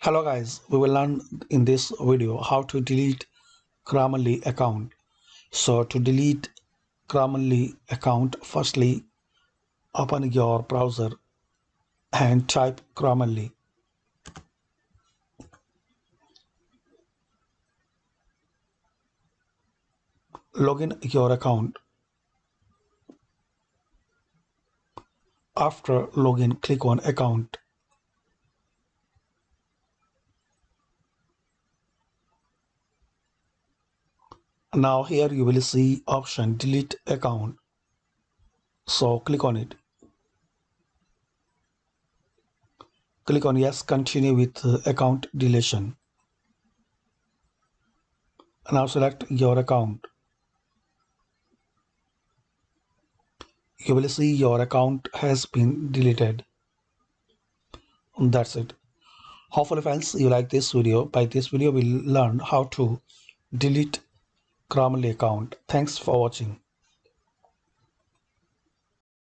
Hello guys, we will learn in this video how to delete Grammarly account. So to delete Grammarly account, firstly open your browser and type Grammarly. Login your account. After login, click on account. Now here you will see option delete account. So click on it. Click on yes, continue with account deletion. Now select your account. You will see your account has been deleted. That's it. Hopefully friends, you like this video. By this video we'll learn how to delete Grammarly account. Thanks for watching.